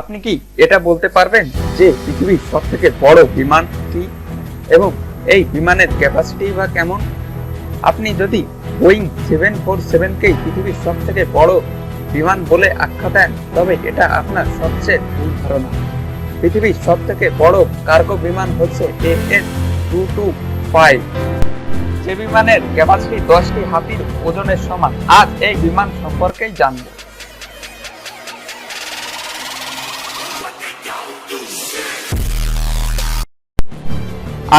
আপনি কি এটা বলতে পারবেন যে পৃথিবীর সবথেকে বড় বিমান কি এবং এই বিমানের ক্যাপাসিটি বা কেমন? আপনি যদি বোয়িং 747-কেই পৃথিবীর সবথেকে বড় বিমান বলে আখ্যা দেন তবে এটা আপনার সবচেয়ে ভুল ধারণা। পৃথিবীর সবথেকে বড় কার্গো বিমান হচ্ছে AN-225, যে বিমানের ক্যাপাসিটি 10টি হাতির ওজনের সমান। আজ এই বিমান সম্পর্কেই জানব।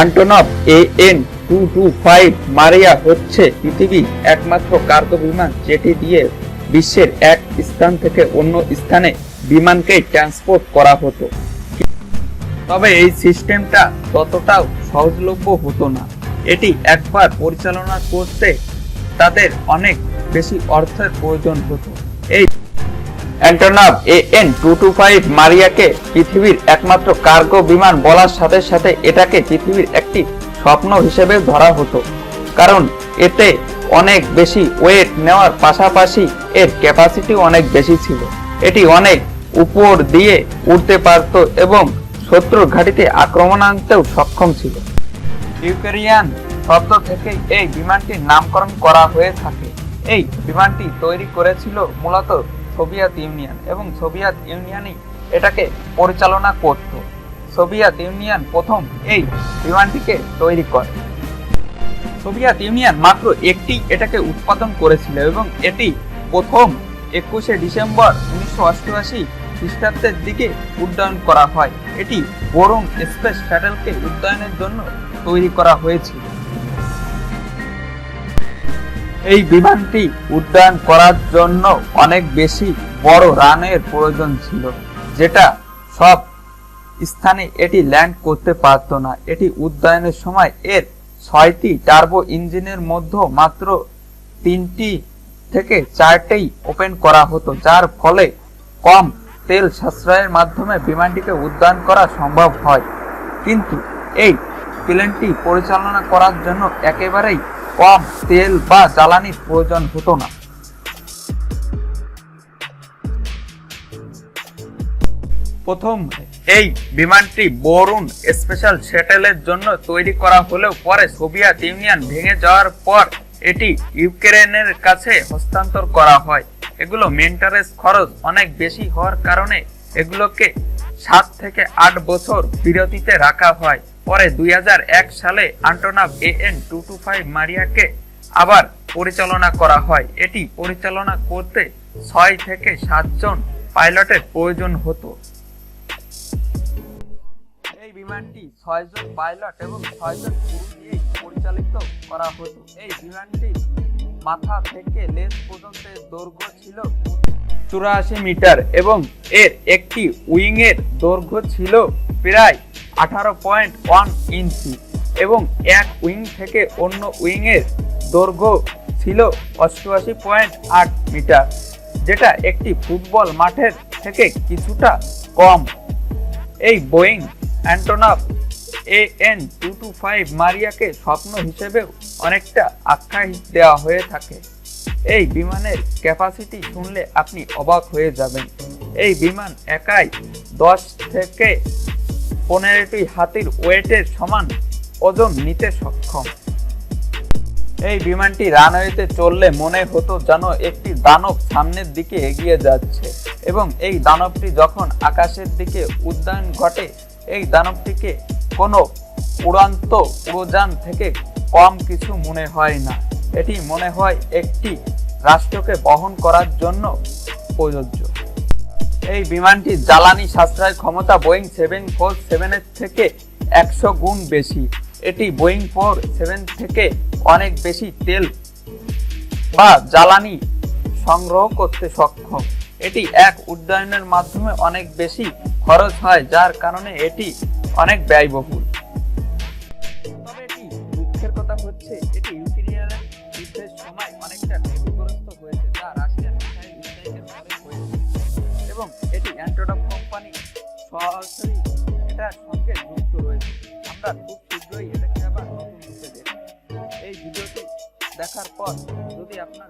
antonov AN-225 মারিয়া হচ্ছে পৃথিবীর একমাত্র কার্গো বিমান যেটি দিয়ে বিশ্বের এক স্থান থেকে অন্য স্থানে বিমানকে ট্রান্সপোর্ট করা হতো। তবে এই সিস্টেমটা ততটাও সহজলভ্য হতো না। এটি একবার পরিচালনা করতে তাদের অনেক বেশি অর্থের প্রয়োজন হতো। এই antonov AN-225 মারিয়াকে পৃথিবীর একমাত্র কার্গো বিমান বলার সাথে সাথে এটাকে পৃথিবীর একটি স্বপ্ন হিসেবে ধরা হতো, কারণ এতে অনেক বেশি ওয়েট নেওয়ার পাশাপাশি এর ক্যাপাসিটি অনেক বেশি ছিল। এটি অনেক উপর দিয়ে উড়তে পারত এবং শত্রুর ঘাঁটিতে আক্রমণ আনতেও সক্ষম ছিল। ইউক্রেনিয়ান শব্দ থেকে এই বিমানটির নামকরণ করা হয়ে থাকে। এই বিমানটি তৈরি করেছিল মূলত সোভিয়েত ইউনিয়ন এবং সোভিয়েত ইউনিয়নই এটাকে পরিচালনা করত। সোভিয়েত ইউনিয়ন প্রথম এই বিমানটিকে তৈরি করে। সোভিয়েত ইউনিয়ন মাত্র একটি এটাকে উৎপাদন করেছিল এবং এটি প্রথম 21শে ডিসেম্বর 1988 খ্রিস্টাব্দের দিকে উড্ডয়ন করা হয়। এটি বরুণ স্পেস শ্যাটেলকে উড্ডয়নের জন্য তৈরি করা হয়েছিল। এই বিমানটি উড্ডয়ন করার জন্য অনেক বেশি বড় রানের প্রয়োজন ছিল, যেটা সব স্থানে এটি ল্যান্ড করতে পারত না। এটি উড্ডয়নের সময় এর 6টি টার্বো ইঞ্জিনের মধ্যে মাত্র 3টি থেকে 4টেই ওপেন করা হতো, যার ফলে কম তেল সাশ্রয়ের মাধ্যমে বিমানটিকে উড্ডয়ন করা সম্ভব হয়। কিন্তু এই প্লেনটি পরিচালনা করার জন্য একেবারেই কম তেল বা জ্বালানির প্রয়োজন হতো না। প্রথম এই বিমানটি বরুণ স্পেশাল শ্যাটেলের জন্য তৈরি করা হলেও পরে সোভিয়েত ইউনিয়ন ভেঙে যাওয়ার পর এটি ইউক্রেনের কাছে হস্তান্তর করা হয়। এগুলো মেইনটেনেন্স খরচ অনেক বেশি হওয়ার কারণে এগুলোকে 7 থেকে 8 বছর বিরতিতে রাখা হয়। পরে 2001 সালে antonov AN-225 মারিয়াকে আবার পরিচালনা করা হয়। এটি পরিচালনা করতে 6 থেকে 7 জন পাইলটের প্রয়োজন হতো। এই বিমানটি 6 জন পাইলট এবং 6 জন ক্রু দিয়ে পরিচালিত করা হতো। এই বিমানটির মাথা থেকে লেজ পর্যন্ত দৈর্ঘ্য ছিল 84 মিটার এবং এর একটি উইং এর দৈর্ঘ্য ছিল প্রায় 18.1 ইঞ্চি এবং এক উইং থেকে অন্য উইং এর দৈর্ঘ্য ছিল 88.8 মিটার, যেটা একটি ফুটবল মাঠের থেকে কিছুটা কম। এই বোয়িং antonov AN-225 মারিয়াকে স্বপ্ন হিসেবেও অনেকটা আখ্যা দেওয়া হয়ে থাকে। এই বিমানের ক্যাপাসিটি শুনলে আপনি অবাক হয়ে যাবেন। এই বিমান একাই 10 থেকে 15টি হাতির ওয়েটের সমান ওজন নিতে সক্ষম। এই বিমানটি রানওয়েতে চললে মনে হতো যেন একটি দানব সামনের দিকে এগিয়ে যাচ্ছে এবং এই দানবটি যখন আকাশের দিকে উড্ডয়ন ঘটে এই দানবটিকে কোনো উড়ন্ত উড়োযান থেকে কম কিছু মনে হয় না। এটি মনে হয় একটি রাষ্ট্রকে বহন করার জন্য প্রযোজ্য। এই বিমানটির জ্বালানি সাশ্রয় ক্ষমতা বোয়িং 747 এর থেকে 100 গুণ বেশি। এটি বোয়িং 47 থেকে অনেক বেশি তেল বা জ্বালানি সংগ্রহ করতে সক্ষম। এটি এক উড্ডয়নের মাধ্যমে অনেক বেশি খরচ হয়, যার কারণে এটি অনেক ব্যয়বহুল। তবে এটি দুঃখের কথা হচ্ছে এটি ইউক্রেনিয়ানের যুদ্ধের সময় অনেকটা ক্ষতিগ্রস্ত হয়েছে, যা রাশিয়ান মিসাইল স্ট্রাইকের ফলে হয়েছে এবং এটি antonov কোম্পানি সরাসরি এটার সঙ্গে যুক্ত রয়েছে। আমরা খুব শীঘ্রই এটাকে আবার নতুন রূপে দেখব। এই ভিডিওটি দেখার পর যদি আপনার